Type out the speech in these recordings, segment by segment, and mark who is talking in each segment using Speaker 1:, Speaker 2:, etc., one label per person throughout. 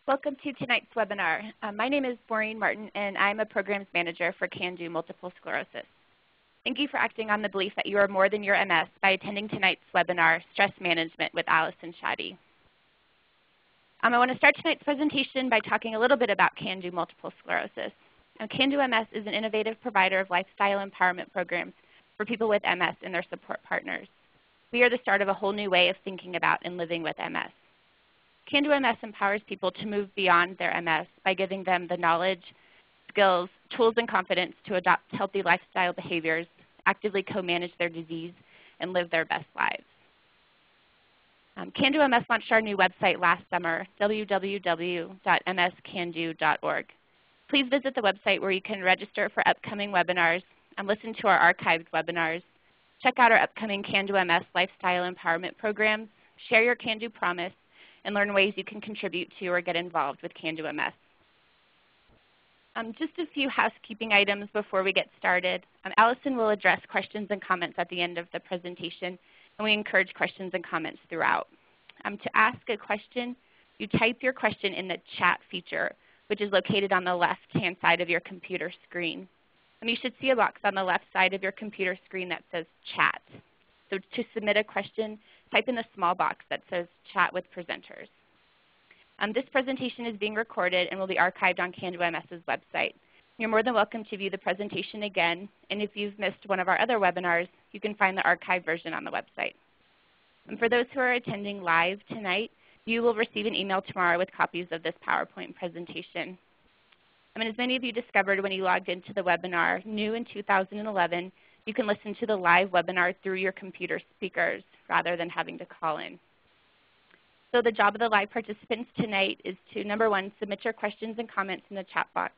Speaker 1: Welcome to tonight's webinar. My name is Maureen Martin, and I'm a Programs Manager for Can Do Multiple Sclerosis. Thank you for acting on the belief that you are more than your MS by attending tonight's webinar, Stress Management with Allison Shaddy. I want to start tonight's presentation by talking a little bit about Can Do Multiple Sclerosis. Can Do MS is an innovative provider of lifestyle empowerment programs for people with MS and their support partners. We are the start of a whole new way of thinking about and living with MS. Can Do MS empowers people to move beyond their MS by giving them the knowledge, skills, tools, and confidence to adopt healthy lifestyle behaviors, actively co-manage their disease, and live their best lives. Can Do MS launched our new website last summer, www.mscando.org. Please visit the website where you can register for upcoming webinars and listen to our archived webinars. Check out our upcoming Can Do MS lifestyle empowerment programs, share your Can Do promise, and learn ways you can contribute to or get involved with Can Do MS. Just a few housekeeping items before we get started. Allison will address questions and comments at the end of the presentation, and we encourage questions and comments throughout. To ask a question, you type your question in the chat feature, which is located on the left-hand side of your computer screen. You should see a box on the left side of your computer screen that says chat. So to submit a question, type in the small box that says chat with presenters. This presentation is being recorded and will be archived on Can Do MS's website. You're more than welcome to view the presentation again, and if you've missed one of our other webinars, you can find the archived version on the website. And for those who are attending live tonight, you will receive an email tomorrow with copies of this PowerPoint presentation. As many of you discovered when you logged into the webinar, new in 2011, you can listen to the live webinar through your computer speakers rather than having to call in. So the job of the live participants tonight is to, number one, submit your questions and comments in the chat box.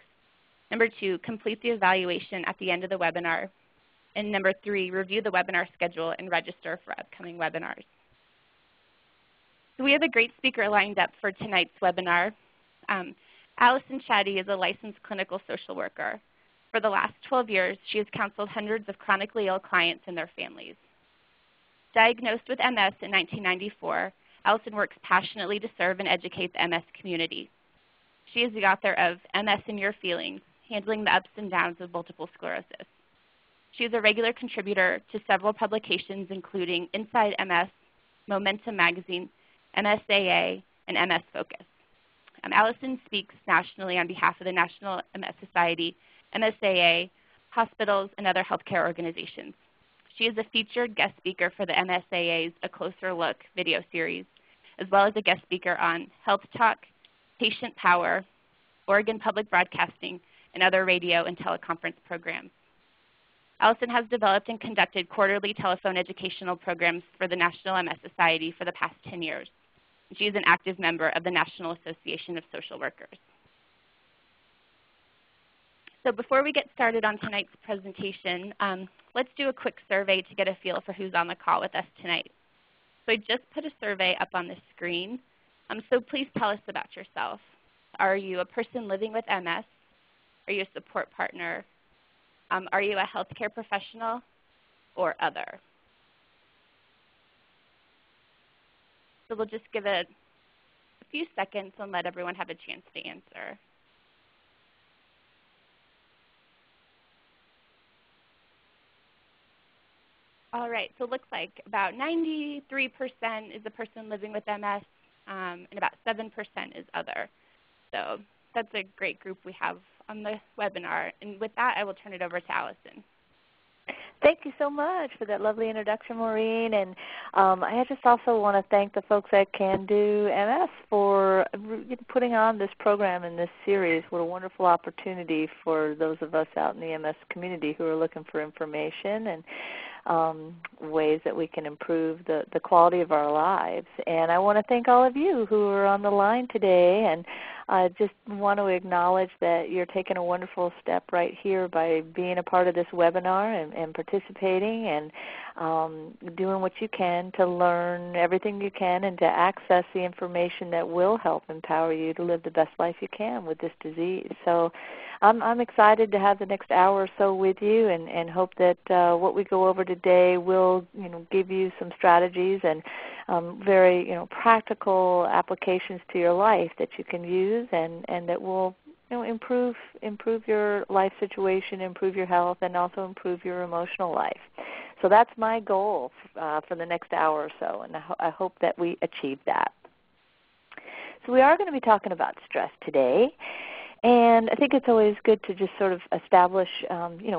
Speaker 1: Number two, complete the evaluation at the end of the webinar. And number three, review the webinar schedule and register for upcoming webinars. So we have a great speaker lined up for tonight's webinar. Allison Shaddy is a licensed clinical social worker. For the last 12 years, she has counseled hundreds of chronically ill clients and their families. Diagnosed with MS in 1994, Allison works passionately to serve and educate the MS community. She is the author of MS and Your Feelings, Handling the Ups and Downs of Multiple Sclerosis. She is a regular contributor to several publications including Inside MS, Momentum Magazine, MSAA, and MS Focus. Allison speaks nationally on behalf of the National MS Society, MSAA, hospitals, and other healthcare organizations. She is a featured guest speaker for the MSAA's A Closer Look video series, as well as a guest speaker on Health Talk, Patient Power, Oregon Public Broadcasting, and other radio and teleconference programs. Allison has developed and conducted quarterly telephone educational programs for the National MS Society for the past 10 years. She is an active member of the National Association of Social Workers. So before we get started on tonight's presentation, let's do a quick survey to get a feel for who's on the call with us tonight. So I just put a survey up on the screen. So please tell us about yourself. Are you a person living with MS? Are you a support partner? Are you a healthcare professional or other? So we'll just give it a few seconds and let everyone have a chance to answer. All right, so it looks like about 93% is a person living with MS, and about 7% is other. So that's a great group we have on the webinar. And with that, I will turn it over to Allison.
Speaker 2: Thank you so much for that lovely introduction, Maureen. And I just also want to thank the folks at Can Do MS for putting on this program and this series. What a wonderful opportunity for those of us out in the MS community who are looking for information and ways that we can improve the quality of our lives. And I want to thank all of you who are on the line today, and I just want to acknowledge that you're taking a wonderful step right here by being a part of this webinar and participating and doing what you can to learn everything you can and to access the information that will help empower you to live the best life you can with this disease. So I'm excited to have the next hour or so with you and hope that what we go over today will give you some strategies and very practical applications to your life that you can use and that will improve your life situation, improve your health, and also improve your emotional life. So that's my goal for the next hour or so, and I hope that we achieve that. So we are going to be talking about stress today, and I think it's always good to just sort of establish,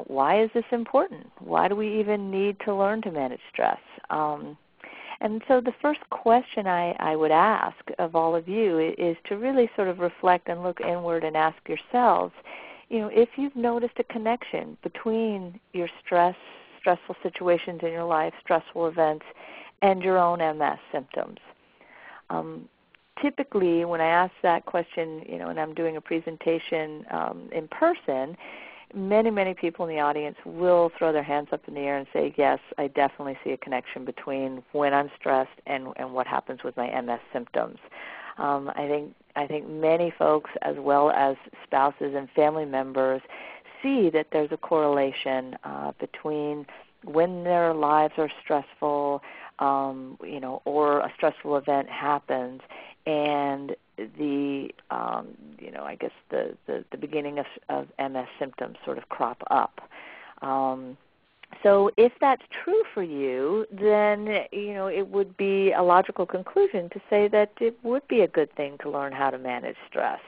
Speaker 2: why is this important? Why do we even need to learn to manage stress? And so the first question I would ask of all of you is to really sort of reflect and look inward and ask yourselves, if you've noticed a connection between your stressful situations in your life, stressful events, and your own MS symptoms. Typically, when I ask that question, and I'm doing a presentation in person, many people in the audience will throw their hands up in the air and say, yes, I definitely see a connection between when I'm stressed and what happens with my MS symptoms. I think many folks, as well as spouses and family members, see that there's a correlation between when their lives are stressful, or a stressful event happens, and the beginning of MS symptoms sort of crop up. So if that's true for you, then it would be a logical conclusion to say that it would be a good thing to learn how to manage stress.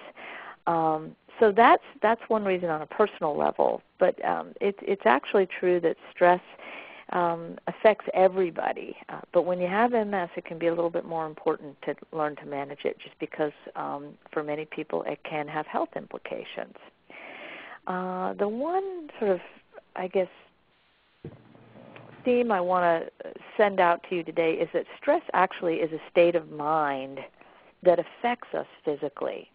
Speaker 2: So that's one reason on a personal level, but it's actually true that stress affects everybody. But when you have MS, it can be a little bit more important to learn to manage it just because for many people it can have health implications. The one sort of, theme I want to send out to you today is that stress actually is a state of mind that affects us physically.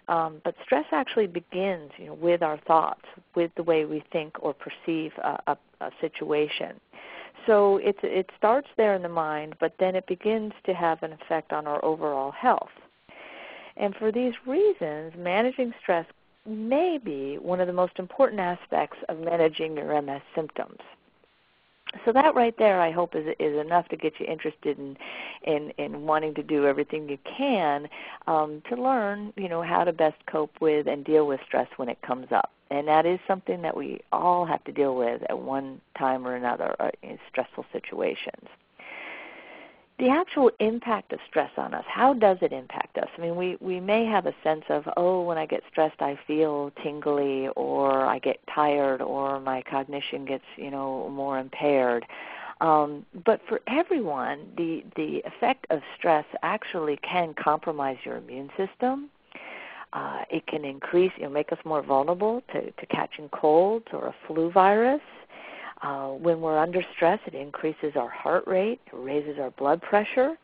Speaker 2: But stress actually begins with our thoughts, with the way we think or perceive a situation. So it starts there in the mind, but then it begins to have an effect on our overall health. And for these reasons, managing stress may be one of the most important aspects of managing your MS symptoms. So that right there, I hope, is enough to get you interested in wanting to do everything you can to learn, how to best cope with and deal with stress when it comes up. And that is something that we all have to deal with at one time or another in stressful situations. The actual impact of stress on us, how does it impact us? I mean, we may have a sense of, when I get stressed I feel tingly, or I get tired, or my cognition gets, more impaired. But for everyone, the effect of stress actually can compromise your immune system. It can increase, make us more vulnerable to catching colds or a flu virus. When we're under stress, it increases our heart rate, it raises our blood pressure.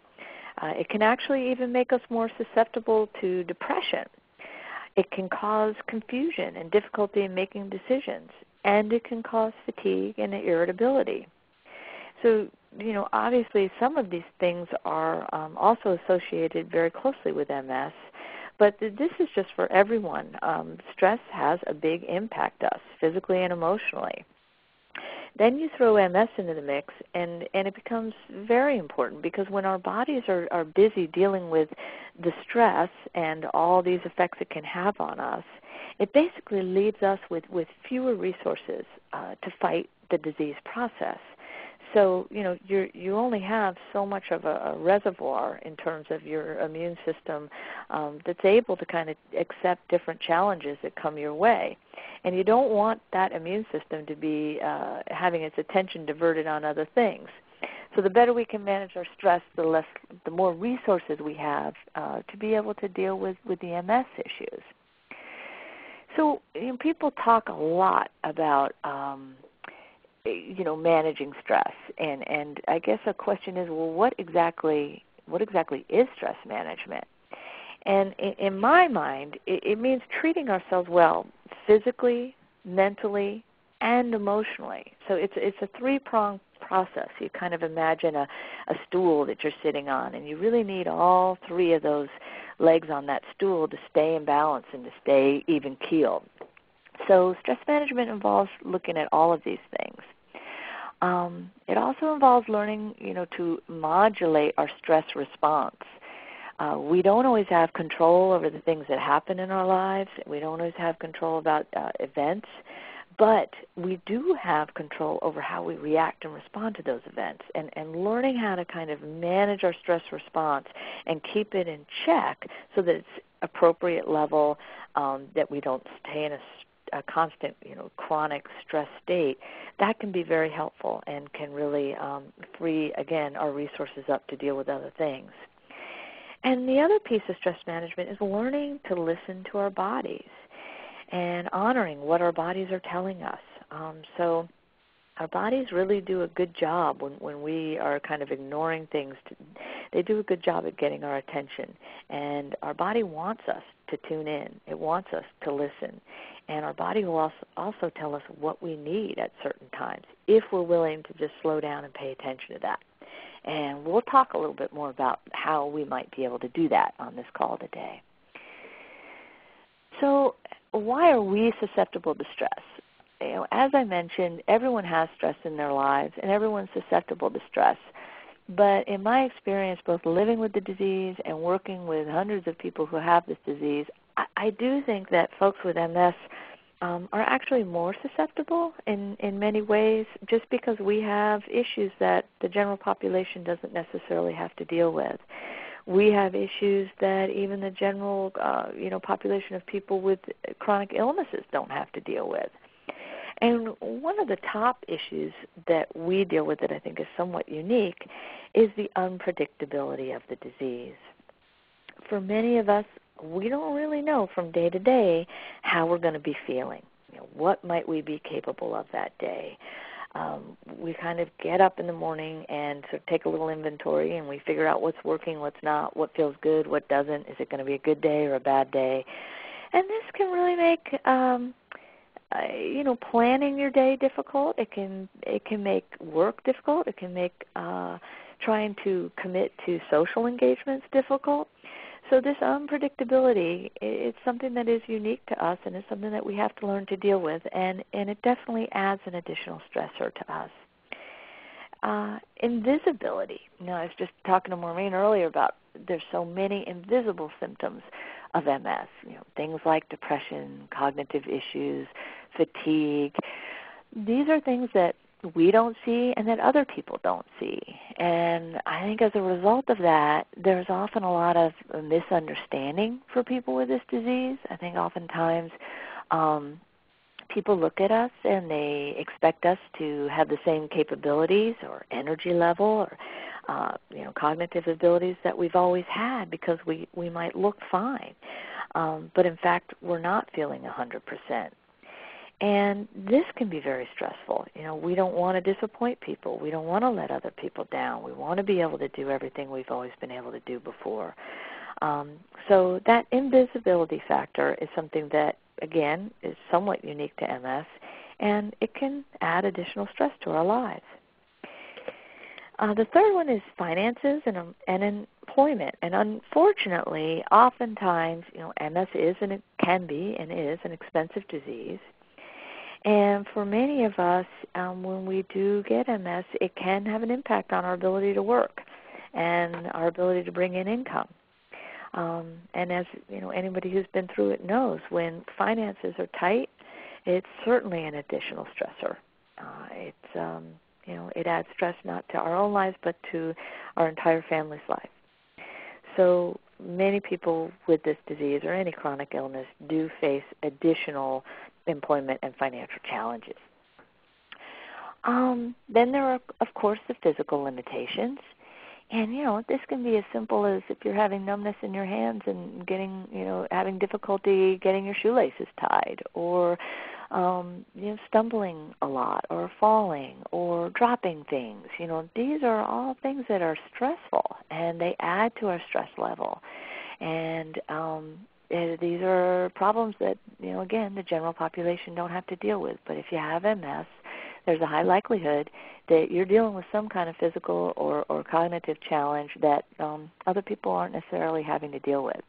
Speaker 2: It can actually even make us more susceptible to depression. It can cause confusion and difficulty in making decisions, and it can cause fatigue and irritability. So, obviously some of these things are also associated very closely with MS, but this is just for everyone. Stress has a big impact on us, physically and emotionally. Then you throw MS into the mix, and it becomes very important because when our bodies are busy dealing with the stress and all these effects it can have on us, it basically leaves us with fewer resources to fight the disease process. So, you only have so much of a reservoir in terms of your immune system that's able to kind of accept different challenges that come your way. And you don't want that immune system to be having its attention diverted on other things. So the better we can manage our stress, the more resources we have to be able to deal with the MS issues. So people talk a lot about managing stress, and I guess a question is, well, what exactly is stress management? And in my mind, it means treating ourselves well, physically, mentally, and emotionally. So it's a three-pronged process. You kind of imagine a stool that you're sitting on, and you really need all three of those legs on that stool to stay in balance and to stay even-keeled. So stress management involves looking at all of these things. It also involves learning, to modulate our stress response. We don't always have control over the things that happen in our lives. We don't always have control about events, but we do have control over how we react and respond to those events. And learning how to kind of manage our stress response and keep it in check so that it's appropriate level, that we don't stay in a constant, chronic stress state, that can be very helpful and can really free, again, our resources up to deal with other things. And the other piece of stress management is learning to listen to our bodies and honoring what our bodies are telling us. So our bodies really do a good job when we are kind of ignoring things. They do a good job at getting our attention. And our body wants us to tune in. It wants us to listen. And our body will also tell us what we need at certain times if we're willing to just slow down and pay attention to that. And we'll talk a little bit more about how we might be able to do that on this call today. So why are we susceptible to stress? As I mentioned, everyone has stress in their lives, and everyone's susceptible to stress. But in my experience, both living with the disease and working with hundreds of people who have this disease, I do think that folks with MS are actually more susceptible in many ways, just because we have issues that the general population doesn't necessarily have to deal with. We have issues that even the general population of people with chronic illnesses don't have to deal with. And one of the top issues that we deal with that I think is somewhat unique is the unpredictability of the disease. For many of us, we don't really know from day to day how we're going to be feeling. What might we be capable of that day? We kind of get up in the morning and sort of take a little inventory, and we figure out what's working, what's not, what feels good, what doesn't. Is it going to be a good day or a bad day? And this can really make planning your day difficult. It can make work difficult. It can make trying to commit to social engagements difficult. So this unpredictability, it's something that is unique to us, and it's something that we have to learn to deal with, and it definitely adds an additional stressor to us. Invisibility. I was just talking to Maureen earlier about there's so many invisible symptoms of MS, things like depression, cognitive issues, fatigue. These are things that we don't see and that other people don't see. And I think as a result of that, there's often a lot of misunderstanding for people with this disease. I think oftentimes people look at us and they expect us to have the same capabilities or energy level or cognitive abilities that we've always had because we might look fine. But in fact, we're not feeling 100%. And this can be very stressful. We don't want to disappoint people. We don't want to let other people down. We want to be able to do everything we've always been able to do before. So that invisibility factor is something that, again, is somewhat unique to MS, and it can add additional stress to our lives. The third one is finances and employment. And unfortunately, oftentimes, MS is and it can be and is an expensive disease. And for many of us, when we do get MS, it can have an impact on our ability to work and our ability to bring in income. And as anybody who's been through it knows, when finances are tight, it's certainly an additional stressor. It adds stress not to our own lives, but to our entire family's life. So many people with this disease or any chronic illness do face additional employment and financial challenges. Then there are, of course, the physical limitations. And, this can be as simple as if you're having numbness in your hands and having difficulty getting your shoelaces tied, or, stumbling a lot, or falling, or dropping things. These are all things that are stressful, and they add to our stress level. And these are problems that, again, the general population don't have to deal with. But if you have MS, there's a high likelihood that you're dealing with some kind of physical or cognitive challenge that other people aren't necessarily having to deal with.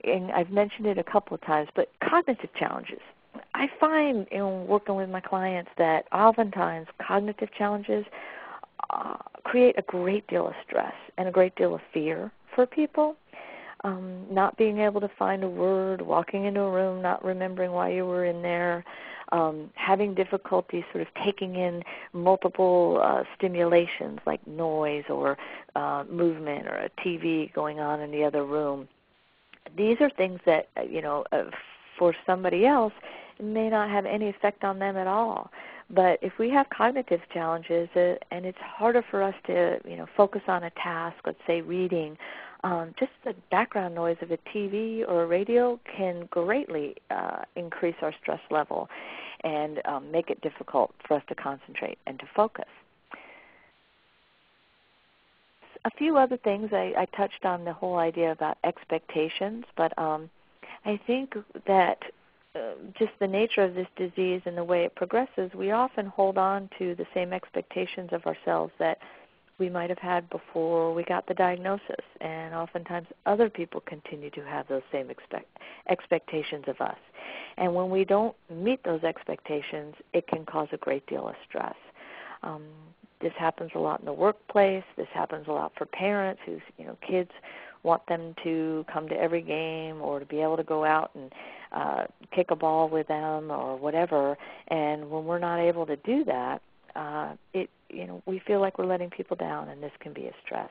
Speaker 2: And I've mentioned it a couple of times, but cognitive challenges. I find in working with my clients that oftentimes cognitive challenges create a great deal of stress and a great deal of fear for people. Not being able to find a word, walking into a room, not remembering why you were in there, having difficulty sort of taking in multiple stimulations like noise or movement or a TV going on in the other room. These are things that, for somebody else may not have any effect on them at all. But if we have cognitive challenges and it's harder for us to, focus on a task, let's say reading, just the background noise of a TV or a radio can greatly increase our stress level and make it difficult for us to concentrate and to focus. A few other things. I touched on the whole idea about expectations, but I think that just the nature of this disease and the way it progresses, we often hold on to the same expectations of ourselves that we might have had before we got the diagnosis, and oftentimes other people continue to have those same expectations of us. And when we don't meet those expectations, it can cause a great deal of stress. This happens a lot in the workplace. This happens a lot for parents whose kids want them to come to every game or to be able to go out and kick a ball with them or whatever. And when we're not able to do that, we feel like we're letting people down, and this can be a stress.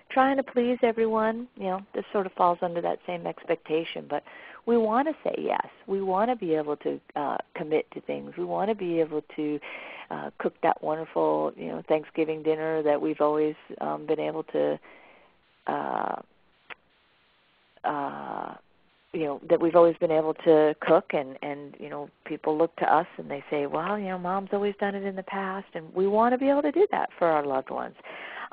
Speaker 2: Trying to please everyone, this sort of falls under that same expectation, but we want to say yes. We want to be able to commit to things. We want to be able to cook that wonderful, Thanksgiving dinner that we've always been able to, that we've always been able to cook, and people look to us and they say, well, Mom's always done it in the past, and we want to be able to do that for our loved ones.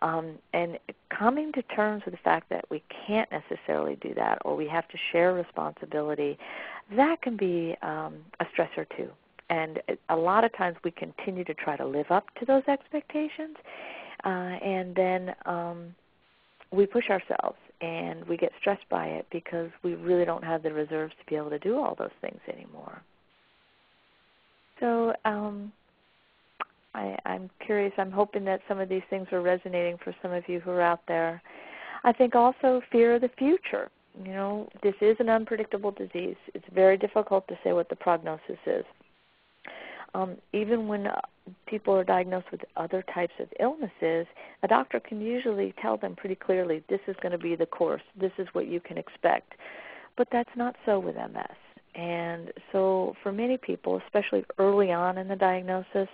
Speaker 2: And coming to terms with the fact that we can't necessarily do that, or we have to share responsibility, that can be a stressor too. And a lot of times we continue to try to live up to those expectations, and then we push ourselves and we get stressed by it because we really don't have the reserves to be able to do all those things anymore. So I'm curious. I'm hoping that some of these things are resonating for some of you who are out there. I think also fear of the future. This is an unpredictable disease. It's very difficult to say what the prognosis is. Even when people are diagnosed with other types of illnesses, a doctor can usually tell them pretty clearly, this is going to be the course, this is what you can expect. But that's not so with MS. And so for many people, especially early on in the diagnosis,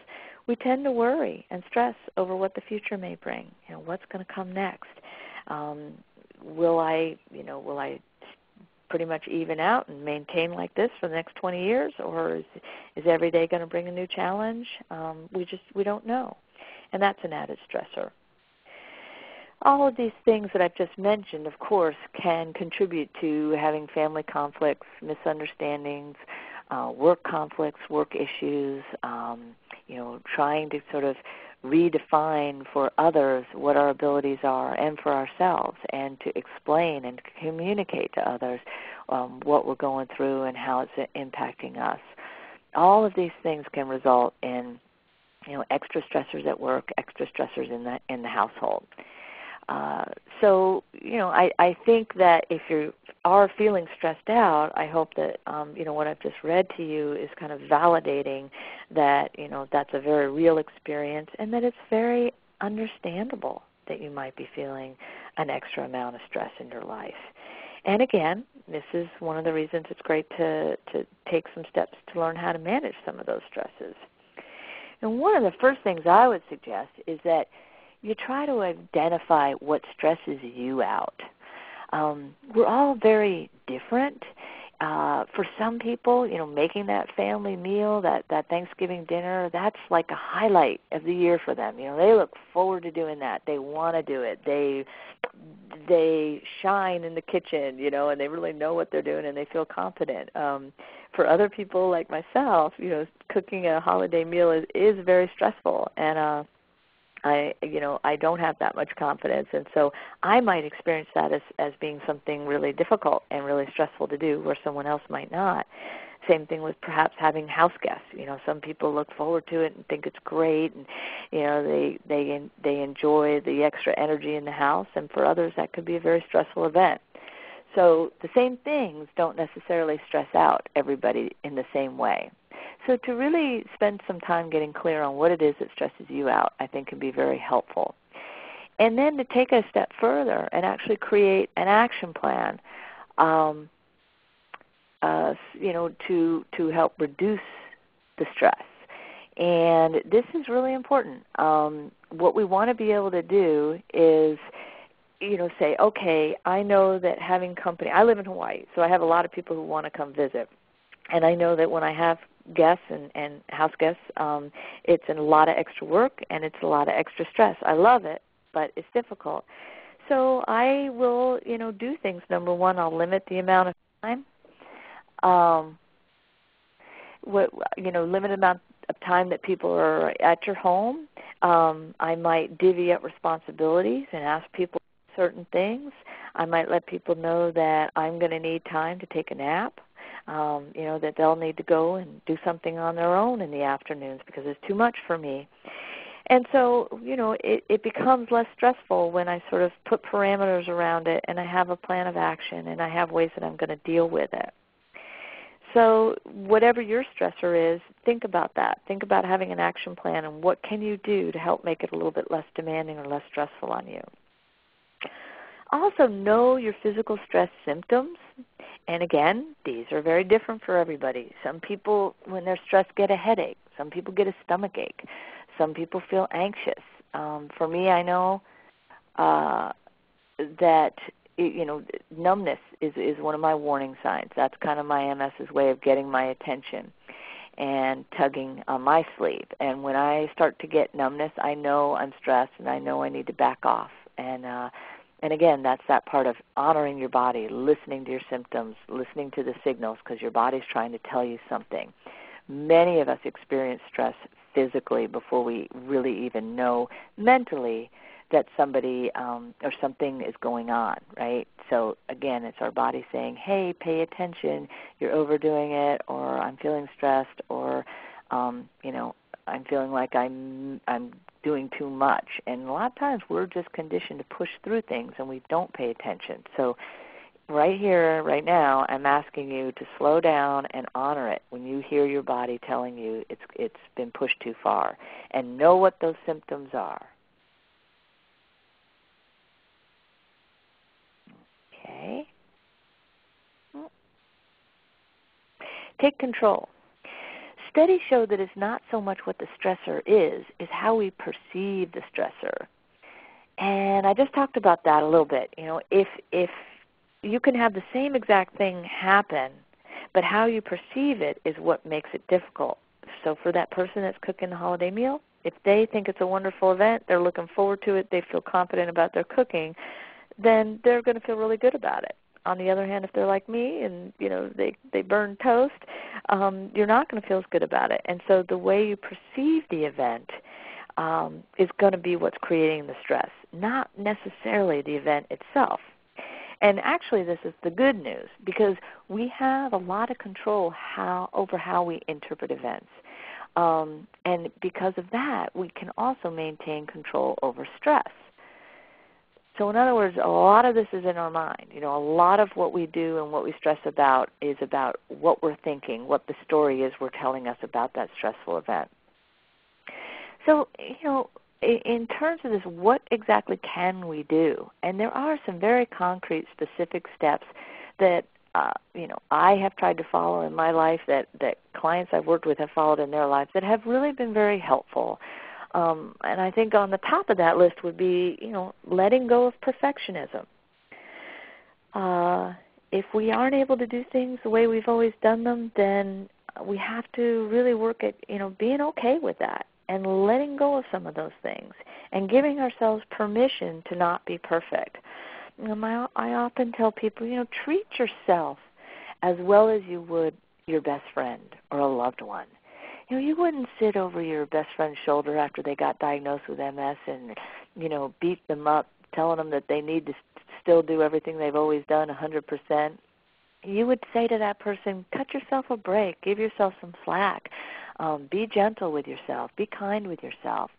Speaker 2: we tend to worry and stress over what the future may bring. What's going to come next? Will I pretty much even out and maintain like this for the next 20 years, or is every day going to bring a new challenge? We don't know, and that's an added stressor. All of these things that I've just mentioned, of course, can contribute to having family conflicts, misunderstandings, work conflicts, work issues, trying to sort of redefine for others what our abilities are and for ourselves, and to explain and communicate to others what we're going through and how it's impacting us. All of these things can result in extra stressors at work, extra stressors in the household. I think that if you are feeling stressed out, I hope that, what I've just read to you is kind of validating that, that's a very real experience and that it's very understandable that you might be feeling an extra amount of stress in your life. And again, this is one of the reasons it's great to take some steps to learn how to manage some of those stresses. And one of the first things I would suggest is that you try to identify what stresses you out. We're all very different. For some people, making that family meal, that Thanksgiving dinner, that's like a highlight of the year for them. They look forward to doing that. They want to do it. They shine in the kitchen, and they really know what they're doing and they feel confident. For other people like myself, cooking a holiday meal is very stressful, and I don't have that much confidence, and so I might experience that as being something really difficult and really stressful to do where someone else might not. Same thing with perhaps having house guests. Some people look forward to it and think it's great, and they enjoy the extra energy in the house. And for others, that could be a very stressful event. So the same things don't necessarily stress out everybody in the same way. So to really spend some time getting clear on what it is that stresses you out, I think can be very helpful. And then to take a step further and actually create an action plan, to help reduce the stress. And this is really important. What we want to be able to do is, say, okay, I know that having company, I live in Hawaii, so I have a lot of people who want to come visit. And I know that when I have guests and house guests, it's a lot of extra work and it's a lot of extra stress. I love it, but it's difficult. So I will, do things. Number one, I'll limit the amount of time. Limited amount of time that people are at your home. I might divvy up responsibilities and ask people certain things. I might let people know that I'm going to need time to take a nap. That they'll need to go and do something on their own in the afternoons because it's too much for me. And so, it becomes less stressful when I sort of put parameters around it and I have a plan of action and I have ways that I'm going to deal with it. So whatever your stressor is, think about that. Think about having an action plan and what can you do to help make it a little bit less demanding or less stressful on you. Also know your physical stress symptoms. And again, these are very different for everybody. Some people, when they're stressed, get a headache. Some people get a stomach ache. Some people feel anxious. For me, I know that numbness is one of my warning signs. That's kind of my MS's way of getting my attention and tugging on my sleeve. And when I start to get numbness, I know I'm stressed and I know I need to back off. And again, that's that part of honoring your body, listening to your symptoms, listening to the signals because your body's trying to tell you something. Many of us experience stress physically before we really even know mentally that somebody or something is going on, right? So again, it's our body saying, hey, pay attention, you're overdoing it, or I'm feeling stressed, or I'm feeling like I'm doing too much. And a lot of times we're just conditioned to push through things and we don't pay attention. So right here, right now, I'm asking you to slow down and honor it when you hear your body telling you it's been pushed too far, and know what those symptoms are. Okay. Take control. Studies show that it's not so much what the stressor is how we perceive the stressor. And I just talked about that a little bit. If you can have the same exact thing happen, but how you perceive it is what makes it difficult. So for that person that's cooking the holiday meal, if they think it's a wonderful event, they're looking forward to it, they feel confident about their cooking, then they're going to feel really good about it. On the other hand, if they're like me and, they burn toast, you're not going to feel as good about it. And so the way you perceive the event is going to be what's creating the stress, not necessarily the event itself. And actually, this is the good news because we have a lot of control over how we interpret events. And because of that, we can also maintain control over stress. So in other words, a lot of this is in our mind. A lot of what we do and what we stress about is about what we're thinking, what the story is we're telling us about that stressful event. So, in terms of this, what exactly can we do? And there are some very concrete, specific steps that, I have tried to follow in my life that clients I've worked with have followed in their lives that have really been very helpful. And I think on the top of that list would be, letting go of perfectionism. If we aren't able to do things the way we've always done them, then we have to really work at, being okay with that and letting go of some of those things and giving ourselves permission to not be perfect. I often tell people, treat yourself as well as you would your best friend or a loved one. You wouldn't sit over your best friend's shoulder after they got diagnosed with MS and, beat them up, telling them that they need to still do everything they've always done 100%. you would say to that person, cut yourself a break, give yourself some slack, be gentle with yourself, be kind with yourself.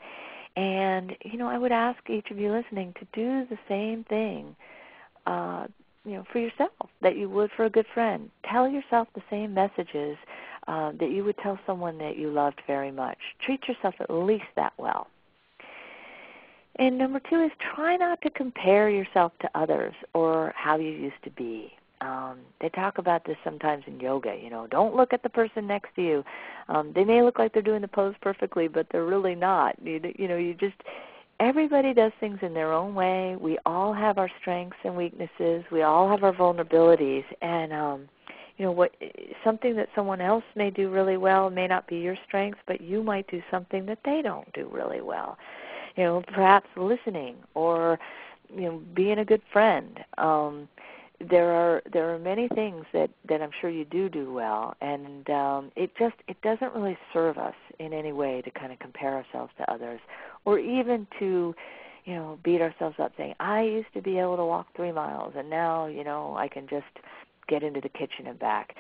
Speaker 2: And, I would ask each of you listening to do the same thing, for yourself that you would for a good friend. Tell yourself the same messages that you would tell someone that you loved very much. Treat yourself at least that well. And number 2 is try not to compare yourself to others or how you used to be. They talk about this sometimes in yoga. Don't look at the person next to you. They may look like they're doing the pose perfectly, but they're really not. Everybody does things in their own way. We all have our strengths and weaknesses. We all have our vulnerabilities. And, something that someone else may do really well may not be your strength, but you might do something that they don't do really well. Perhaps listening or, being a good friend. There are many things that I'm sure you do well, and it doesn't really serve us in any way to kind of compare ourselves to others, or even to beat ourselves up saying, I used to be able to walk 3 miles, and now I can just get into the kitchen and back.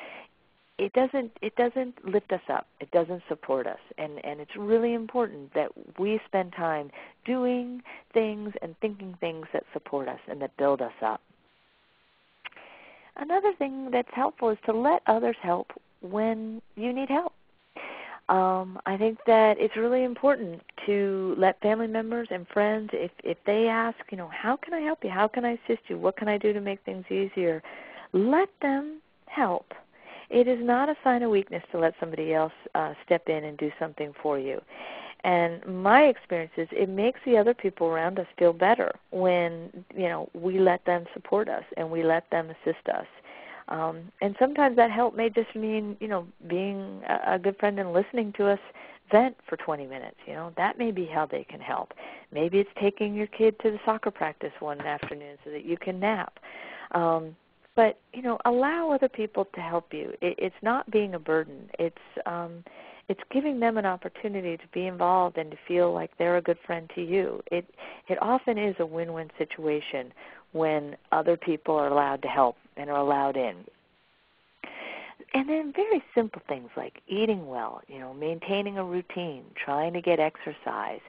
Speaker 2: It doesn't lift us up. It doesn't support us, and it's really important that we spend time doing things and thinking things that support us and that build us up. Another thing that's helpful is to let others help when you need help. I think that it's really important to let family members and friends, if they ask, how can I help you? How can I assist you? What can I do to make things easier? Let them help. It is not a sign of weakness to let somebody else step in and do something for you. And my experience is it makes the other people around us feel better when, we let them support us and we let them assist us. And sometimes that help may just mean, being a good friend and listening to us vent for 20 minutes. That may be how they can help. Maybe it's taking your kid to the soccer practice one afternoon so that you can nap. But, allow other people to help you. It's not being a burden. It's giving them an opportunity to be involved and to feel like they're a good friend to you. It often is a win-win situation when other people are allowed to help and are allowed in. And then very simple things like eating well, maintaining a routine, trying to get exercise.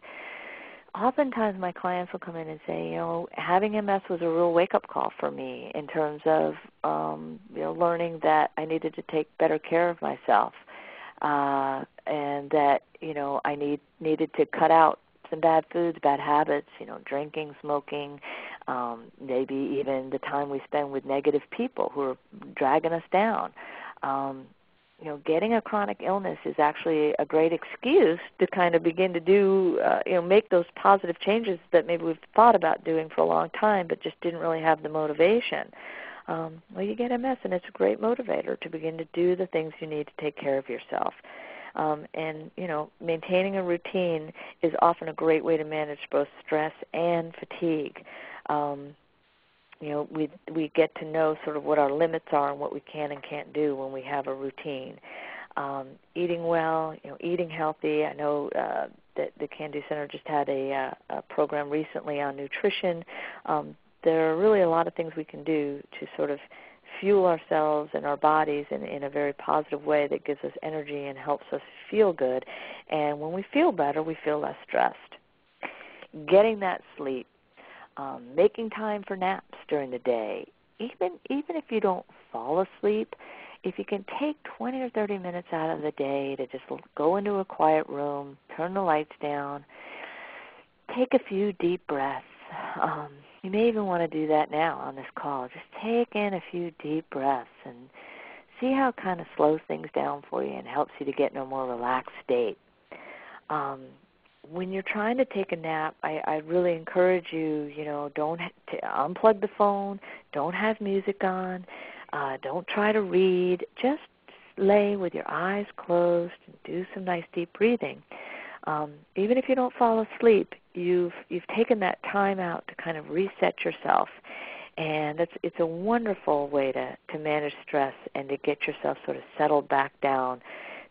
Speaker 2: Oftentimes my clients will come in and say, having MS was a real wake-up call for me in terms of, learning that I needed to take better care of myself. And that, I needed to cut out some bad foods, bad habits, drinking, smoking, maybe even the time we spend with negative people who are dragging us down. Getting a chronic illness is actually a great excuse to kind of begin to do, make those positive changes that maybe we've thought about doing for a long time but just didn't really have the motivation. You get MS, and it's a great motivator to begin to do the things you need to take care of yourself. And maintaining a routine is often a great way to manage both stress and fatigue. We get to know sort of what our limits are and what we can and can't do when we have a routine. Eating well, eating healthy. I know that the Can Do Center just had a program recently on nutrition. There are really a lot of things we can do to sort of fuel ourselves and our bodies in a very positive way that gives us energy and helps us feel good. And when we feel better, we feel less stressed. Getting that sleep, making time for naps during the day, even if you don't fall asleep, if you can take 20 or 30 minutes out of the day to just go into a quiet room, turn the lights down, take a few deep breaths. You may even want to do that now on this call. Just take in a few deep breaths and see how it kind of slows things down for you and helps you to get in a more relaxed state. When you're trying to take a nap, I really encourage you, don't unplug the phone, don't have music on, don't try to read. Just lay with your eyes closed and do some nice deep breathing. Even if you don't fall asleep, you've taken that time out to kind of reset yourself, and it's a wonderful way to manage stress and to get yourself sort of settled back down.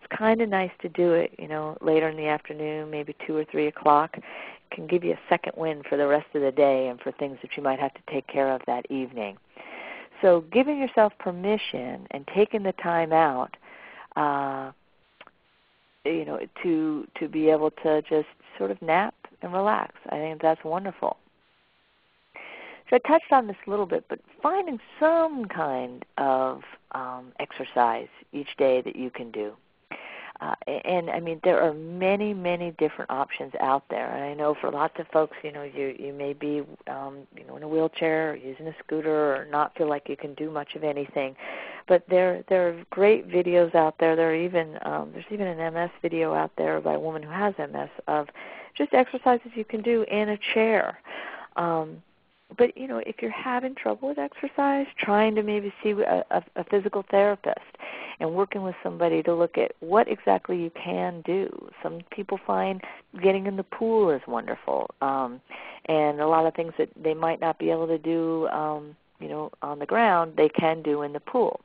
Speaker 2: It's kind of nice to do it, later in the afternoon, maybe 2 or 3 o'clock. It can give you a second wind for the rest of the day and for things that you might have to take care of that evening. So giving yourself permission and taking the time out, to be able to just sort of nap and relax. I think that's wonderful. So I touched on this a little bit, but finding some kind of exercise each day that you can do. And I mean, there are many, many different options out there. And I know for lots of folks, you may be, in a wheelchair or using a scooter or not feel like you can do much of anything. But there are great videos out there. There's even an MS video out there by a woman who has MS of just exercises you can do in a chair. But, if you're having trouble with exercise, trying to maybe see a physical therapist and working with somebody to look at what exactly you can do. Some people find getting in the pool is wonderful, and a lot of things that they might not be able to do, on the ground, they can do in the pool.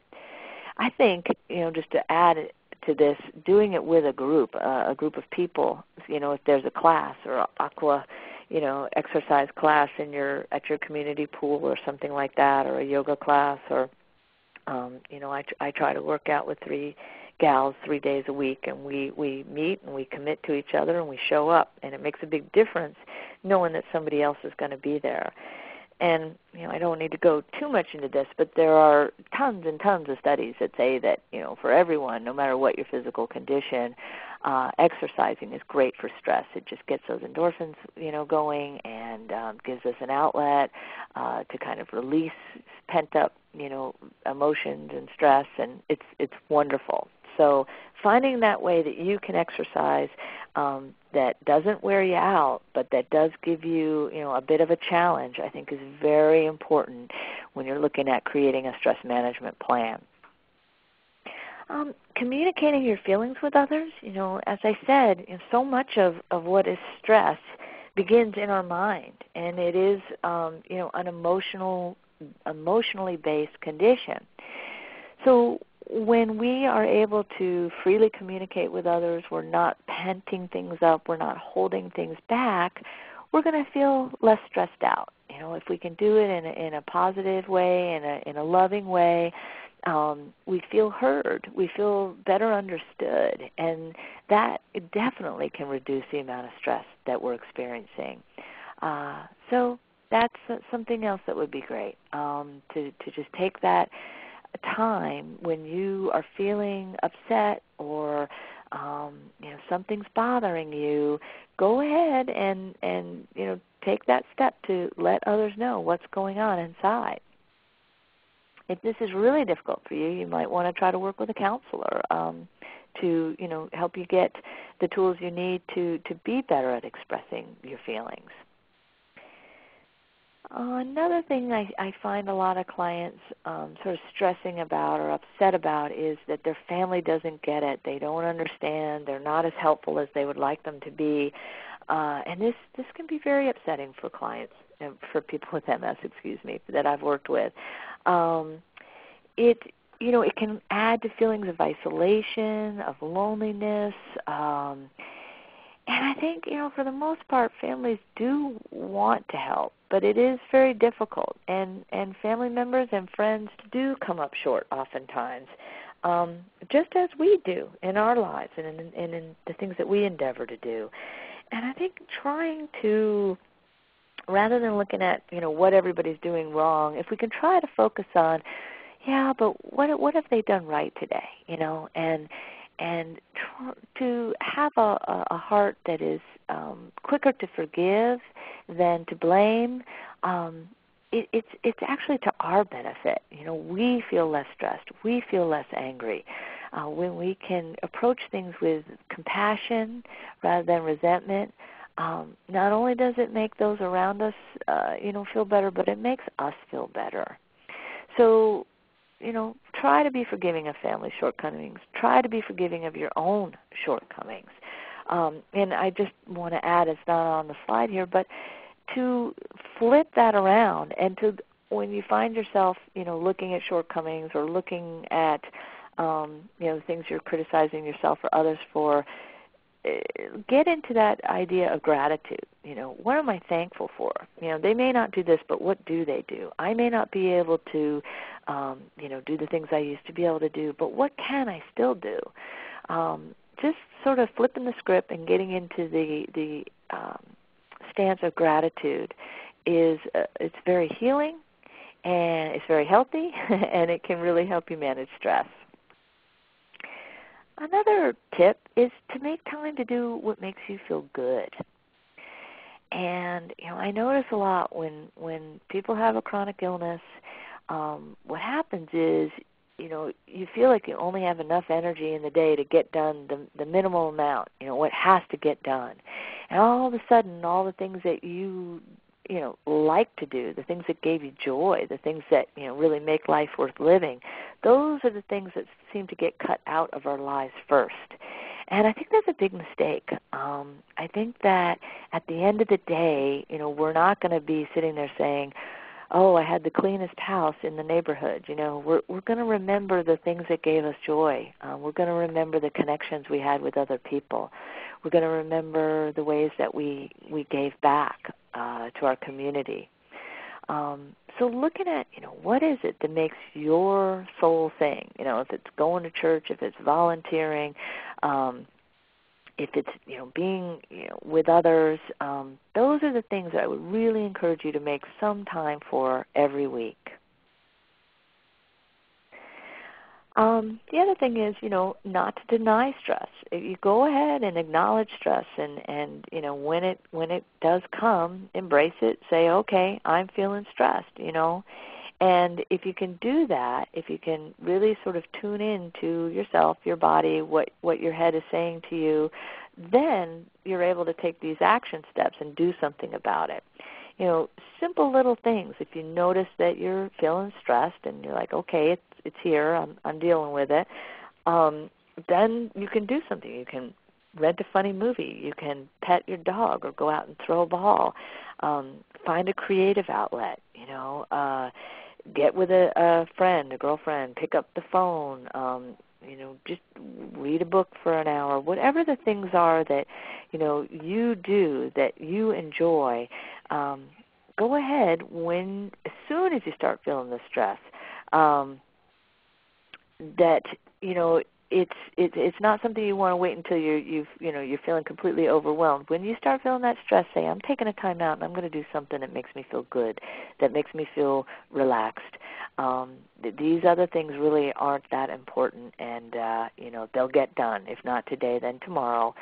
Speaker 2: I think, just to add to this, doing it with a group of people, if there's a class or aqua exercise class at your community pool or something like that, or a yoga class, or I try to work out with 3 gals 3 days a week, and we meet and we commit to each other and we show up, and it makes a big difference knowing that somebody else is going to be there. And I don't need to go too much into this, but there are tons and tons of studies that say that for everyone, no matter what your physical condition, exercising is great for stress. It just gets those endorphins, going, and gives us an outlet to kind of release pent up, emotions and stress, and it's wonderful. So finding that way that you can exercise that doesn't wear you out, but that does give you, a bit of a challenge, I think is very important when you're looking at creating a stress management plan. Communicating your feelings with others, as I said, so much of what is stress begins in our mind, and it is, an emotionally based condition. So when we are able to freely communicate with others, we're not penting things up, we're not holding things back, we're going to feel less stressed out. If we can do it in a positive way, in a loving way, we feel heard, we feel better understood, and that definitely can reduce the amount of stress that we're experiencing. So that's something else that would be great, to just take that time when you are feeling upset or something's bothering you, go ahead and take that step to let others know what's going on inside. If this is really difficult for you, you might want to try to work with a counselor to help you get the tools you need to be better at expressing your feelings. Another thing I find a lot of clients sort of stressing about or upset about is that their family doesn't get it. They don't understand. They're not as helpful as they would like them to be. And this can be very upsetting for clients, for people with MS, that I've worked with. It can add to feelings of isolation, of loneliness, and I think, for the most part, families do want to help, but it is very difficult. And family members and friends do come up short oftentimes, just as we do in our lives and in the things that we endeavor to do. And I think trying to, rather than looking at, what everybody's doing wrong, if we can try to focus on, but what have they done right today, and to have a heart that is quicker to forgive than to blame, it's actually to our benefit. We feel less stressed. We feel less angry. When we can approach things with compassion rather than resentment, not only does it make those around us, feel better, but it makes us feel better. So, try to be forgiving of family shortcomings. Try to be forgiving of your own shortcomings. And I just want to add, it's not on the slide here, but to flip that around and to, when you find yourself, looking at shortcomings or looking at, things you're criticizing yourself or others for, get into that idea of gratitude. What am I thankful for? They may not do this, but what do they do? I may not be able to, do the things I used to be able to do, but what can I still do? Just sort of flipping the script and getting into the stance of gratitude it's very healing, and it's very healthy, and it can really help you manage stress. Another tip is to make time to do what makes you feel good. And, I notice a lot when people have a chronic illness, what happens is, you feel like you only have enough energy in the day to get done the minimal amount, what has to get done. And all of a sudden, all the things that you like to do, the things that gave you joy, the things that, really make life worth living, those are the things that seem to get cut out of our lives first. And I think that's a big mistake. I think that at the end of the day, we're not going to be sitting there saying, oh, I had the cleanest house in the neighborhood. We're going to remember the things that gave us joy. We're going to remember the connections we had with other people. We're going to remember the ways that we gave back to our community. So looking at, what is it that makes your soul sing? If it's going to church, if it's volunteering, if it's, being with others, those are the things that I would really encourage you to make some time for every week. The other thing is, not to deny stress. You go ahead and acknowledge stress, and when it does come, embrace it. Say, okay, I'm feeling stressed, And if you can do that, if you can really sort of tune in to yourself, your body, what your head is saying to you, then you're able to take these action steps and do something about it. Simple little things. If you notice that you're feeling stressed and you're like, okay, it's here, I'm dealing with it, then you can do something. You can rent a funny movie. You can pet your dog or go out and throw a ball. Find a creative outlet, get with a friend, a girlfriend, pick up the phone, just read a book for an hour. Whatever the things are that, you do that you enjoy, go ahead as soon as you start feeling the stress, that, it's not something you want to wait until you're feeling completely overwhelmed. When you start feeling that stress, say, I'm taking a time out and I'm going to do something that makes me feel good, that makes me feel relaxed. These other things really aren't that important, and they'll get done. If not today, then tomorrow.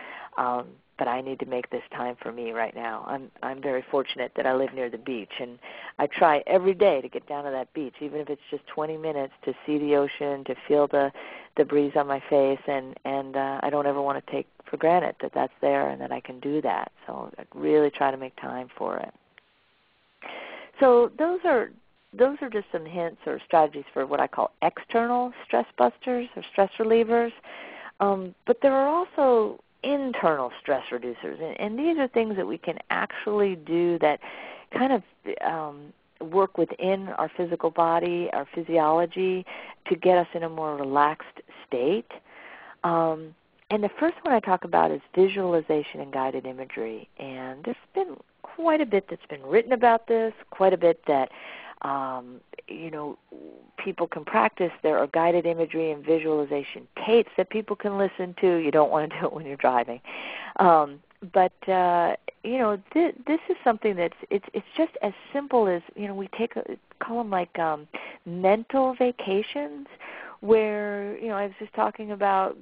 Speaker 2: But I need to make this time for me right now. I'm very fortunate that I live near the beach, and I try every day to get down to that beach, even if it's just 20 minutes, to see the ocean, to feel the breeze on my face, and I don't ever want to take for granted that that's there and that I can do that. So I really try to make time for it. So those are just some hints or strategies for what I call external stress busters or stress relievers. But there are also internal stress reducers, and these are things that we can actually do that kind of work within our physical body, our physiology, to get us in a more relaxed state. And the first one I talk about is visualization and guided imagery. And there's been quite a bit that's been written about this, quite a bit that people can practice. There are guided imagery and visualization tapes that people can listen to. You don't want to do it when you're driving. But this is something that's it's just as simple as, we call them like mental vacations, where, I was just talking about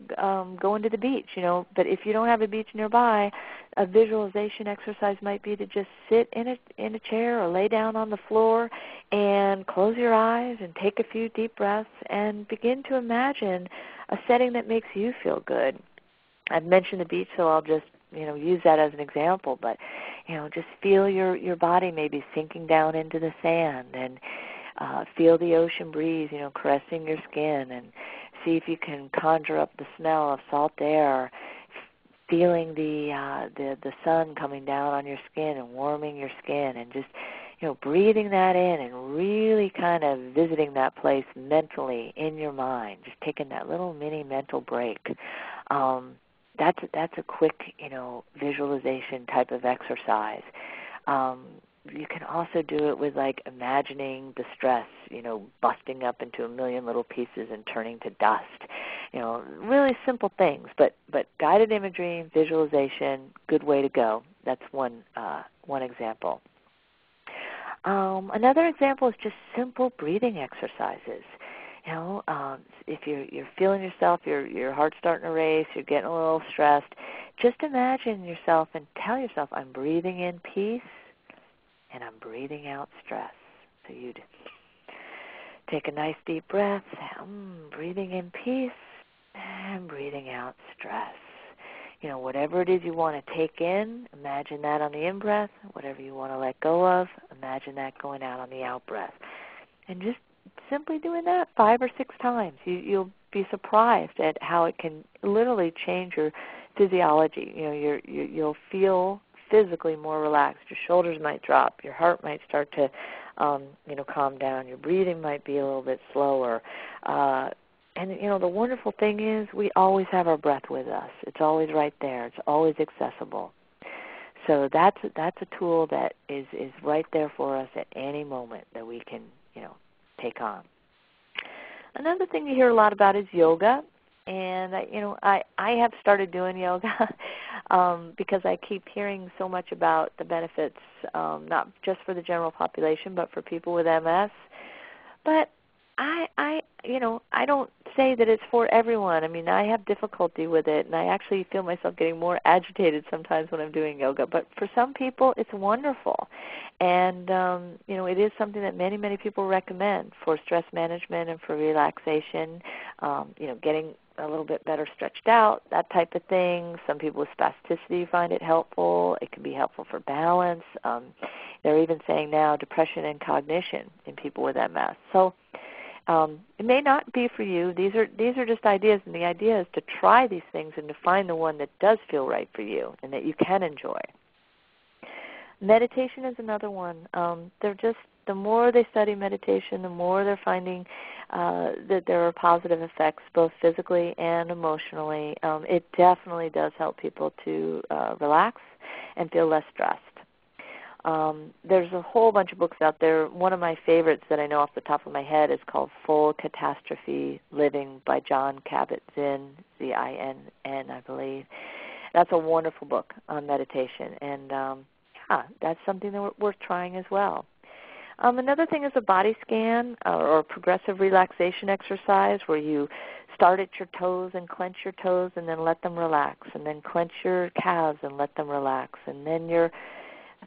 Speaker 2: going to the beach, but if you don't have a beach nearby, a visualization exercise might be to just sit in a chair or lay down on the floor and close your eyes and take a few deep breaths and begin to imagine a setting that makes you feel good. I've mentioned the beach, so I'll just use that as an example, but just feel your body maybe sinking down into the sand, and feel the ocean breeze, caressing your skin, and see if you can conjure up the smell of salt air, feeling the sun coming down on your skin and warming your skin, and just breathing that in and really kind of visiting that place mentally in your mind, just taking that little mini mental break. that's a quick, visualization type of exercise. You can also do it with like imagining the stress, busting up into a million little pieces and turning to dust. Really simple things, but guided imagery, visualization, good way to go. That's one example. Another example is just simple breathing exercises. If you're feeling yourself, your heart's starting to race, you're getting a little stressed, just imagine yourself and tell yourself, I'm breathing in peace and I'm breathing out stress. So you'd take a nice deep breath, breathing in peace and breathing out stress. Whatever it is you want to take in, imagine that on the in-breath. Whatever you want to let go of, imagine that going out on the out-breath. And just simply doing that 5 or 6 times, you'll be surprised at how it can literally change your physiology. You'll feel physically more relaxed. Your shoulders might drop. Your heart might start to, calm down. Your breathing might be a little bit slower. And the wonderful thing is we always have our breath with us. It's always right there. It's always accessible. So that's a tool that is right there for us at any moment that we can, take on. Another thing you hear a lot about is yoga. And I have started doing yoga because I keep hearing so much about the benefits, not just for the general population, but for people with MS. But I don't say that it's for everyone. I mean, I have difficulty with it, and I actually feel myself getting more agitated sometimes when I'm doing yoga. But for some people, it's wonderful. And, it is something that many, many people recommend for stress management and for relaxation, getting a little bit better stretched out, that type of thing. Some people with spasticity find it helpful. It can be helpful for balance. They're even saying now depression and cognition in people with MS. So it may not be for you. These are just ideas, and the idea is to try these things and to find the one that does feel right for you and that you can enjoy. Meditation is another one. The more they study meditation, the more they're finding that there are positive effects both physically and emotionally. It definitely does help people to relax and feel less stressed. There's a whole bunch of books out there. One of my favorites that I know off the top of my head is called Full Catastrophe Living by John Kabat-Zinn, Z-I-N-N, I believe. That's a wonderful book on meditation, and that's something that worth trying as well. Another thing is a body scan or progressive relaxation exercise where you start at your toes and clench your toes and then let them relax, and then clench your calves and let them relax, and then your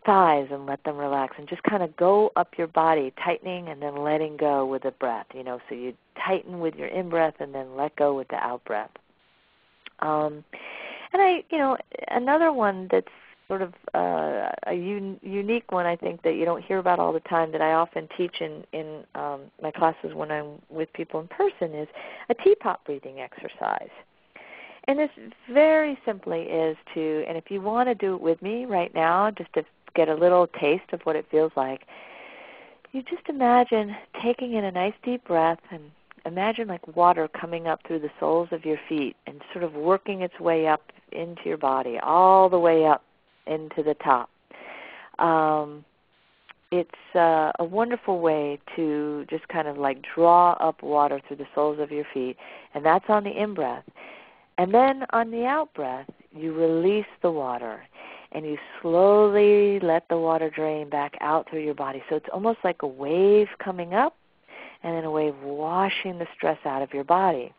Speaker 2: thighs and let them relax, and just kind of go up your body, tightening and then letting go with the breath. So you tighten with your in-breath and then let go with the out-breath. And another one that's sort of a unique one, I think, that you don't hear about all the time that I often teach in my classes when I'm with people in person is a teapot breathing exercise. And this very simply is and if you want to do it with me right now, just to get a little taste of what it feels like, you just imagine taking in a nice deep breath and imagine like water coming up through the soles of your feet and sort of working its way up into your body, all the way up into the top. It's a wonderful way to just kind of like draw up water through the soles of your feet, and that's on the in-breath. And then on the out-breath, you release the water, and you slowly let the water drain back out through your body. So it's almost like a wave coming up and then a wave washing the stress out of your body.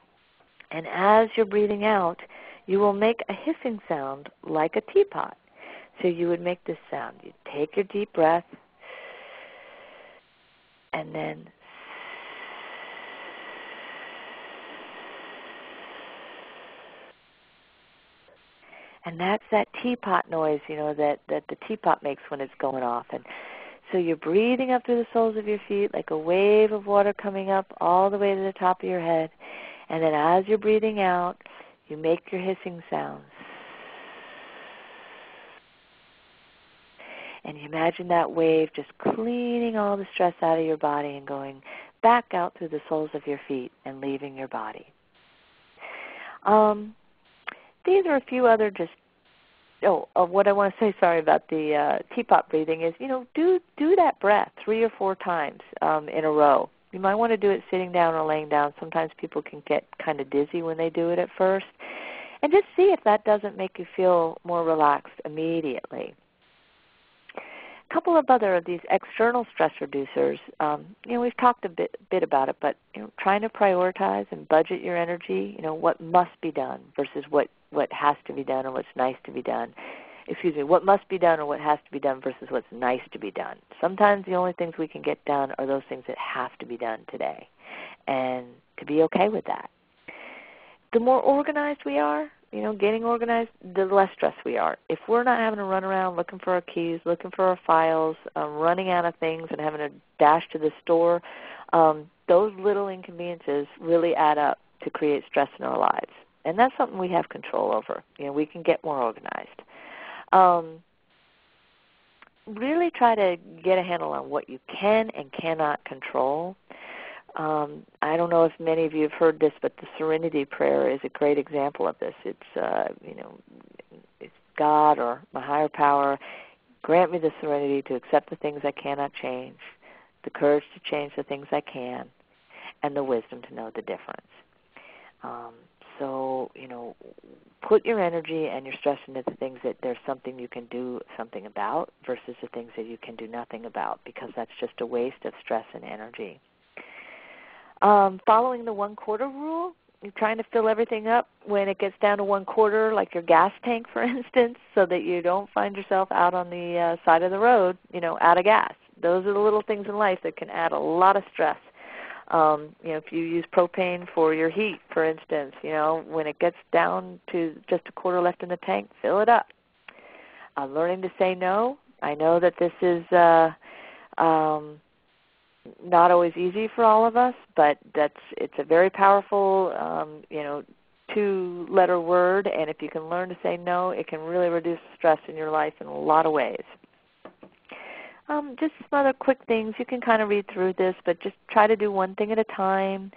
Speaker 2: And as you're breathing out, you will make a hissing sound like a teapot. So you would make this sound. You take your deep breath, and then and that's that teapot noise, that the teapot makes when it's going off. And so you're breathing up through the soles of your feet like a wave of water coming up all the way to the top of your head. And then as you're breathing out, you make your hissing sounds. And you imagine that wave just cleaning all the stress out of your body and going back out through the soles of your feet and leaving your body. these are a few other just, what I want to say, sorry, about the teapot breathing is, do that breath 3 or 4 times in a row. You might want to do it sitting down or laying down. Sometimes people can get kind of dizzy when they do it at first. And just see if that doesn't make you feel more relaxed immediately. A couple of other of these external stress reducers, we've talked a bit about it, but trying to prioritize and budget your energy, what must be done versus what has to be done or what's nice to be done. What must be done or what has to be done versus what's nice to be done. Sometimes the only things we can get done are those things that have to be done today, and to be okay with that. The more organized we are, getting organized, the less stressed we are. If we're not having to run around looking for our keys, looking for our files, running out of things and having to dash to the store, those little inconveniences really add up to create stress in our lives. And that's something we have control over. We can get more organized. Really try to get a handle on what you can and cannot control. I don't know if many of you have heard this, but the Serenity Prayer is a great example of this. It's God or my higher power, grant me the serenity to accept the things I cannot change, the courage to change the things I can, and the wisdom to know the difference. So, put your energy and your stress into the things that there's something you can do something about versus the things that you can do nothing about, because that's just a waste of stress and energy. Following the 1/4 rule, you're trying to fill everything up when it gets down to 1/4, like your gas tank, for instance, so that you don't find yourself out on the side of the road, out of gas. Those are the little things in life that can add a lot of stress. If you use propane for your heat, for instance, when it gets down to just 1/4 left in the tank, fill it up. Learning to say no. I know that this is not always easy for all of us, but it's a very powerful, 2-letter word, and if you can learn to say no, it can really reduce stress in your life in a lot of ways. Just some other quick things. You can kind of read through this, but just try to do one thing at a time.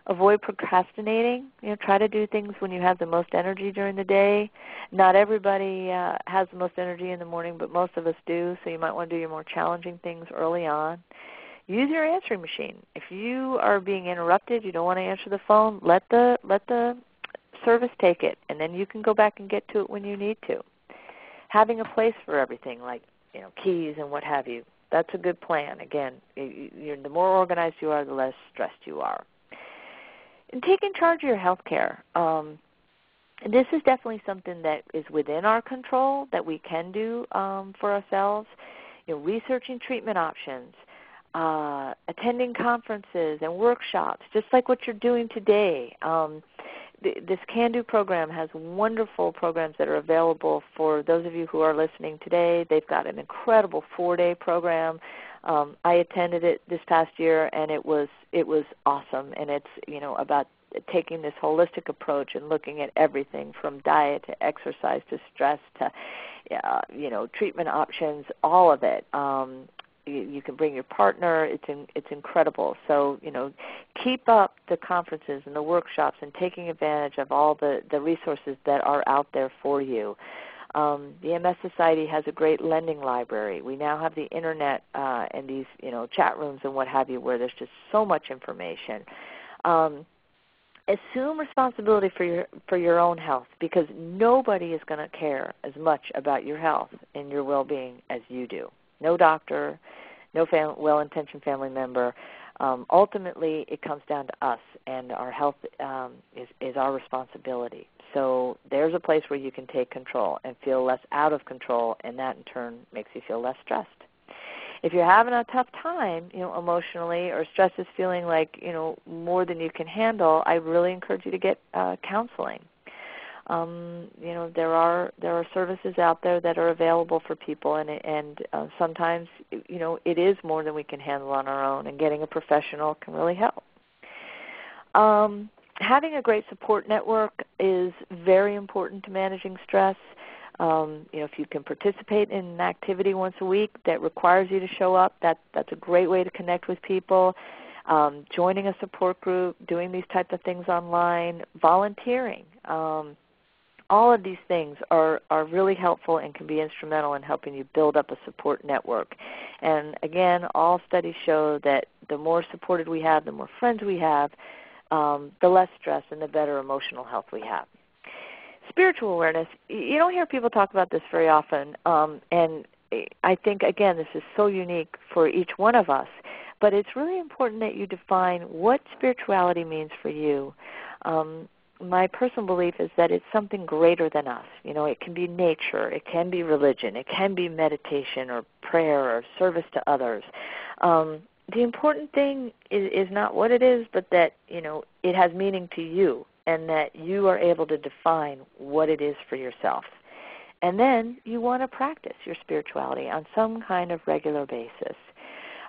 Speaker 2: Avoid procrastinating. Try to do things when you have the most energy during the day. Not everybody has the most energy in the morning, but most of us do, so you might want to do your more challenging things early on. Use your answering machine. If you are being interrupted, you don't want to answer the phone, let the service take it, and then you can go back and get to it when you need to. Having a place for everything, like keys and what have you, that's a good plan. Again, the more organized you are, the less stressed you are. And taking charge of your health care. This is definitely something that is within our control that we can do for ourselves. Researching treatment options, attending conferences and workshops, just like what you're doing today. This Can Do program has wonderful programs that are available for those of you who are listening today. They've got an incredible 4-day program. I attended it this past year, and it was awesome. And it's about taking this holistic approach and looking at everything from diet to exercise to stress to treatment options, all of it. You can bring your partner. It's incredible. So, keep up the conferences and the workshops and taking advantage of all the resources that are out there for you. The MS Society has a great lending library. We now have the Internet and these, chat rooms and what have you, where there's just so much information. Assume responsibility for your own health, because nobody is going to care as much about your health and your well-being as you do. No doctor, no well-intentioned family member. Ultimately, it comes down to us, and our health is our responsibility. So there's a place where you can take control and feel less out of control, and that in turn makes you feel less stressed. If you're having a tough time, emotionally, or stress is feeling like, more than you can handle, I really encourage you to get counseling. There are services out there that are available for people, and sometimes, it is more than we can handle on our own, and getting a professional can really help. Having a great support network is very important to managing stress. If you can participate in an activity once a week that requires you to show up, that's a great way to connect with people. Joining a support group, doing these types of things online, volunteering. all of these things are really helpful and can be instrumental in helping you build up a support network. And again, all studies show that the more supported we have, the more friends we have, the less stress and the better emotional health we have. Spiritual awareness, you don't hear people talk about this very often, and I think, again, this is so unique for each one of us, but it's really important that you define what spirituality means for you. My personal belief is that it's something greater than us. You know, it can be nature, it can be religion, it can be meditation or prayer or service to others. The important thing is not what it is, but that, you know, it has meaning to you and that you are able to define what it is for yourself. And then you want to practice your spirituality on some kind of regular basis.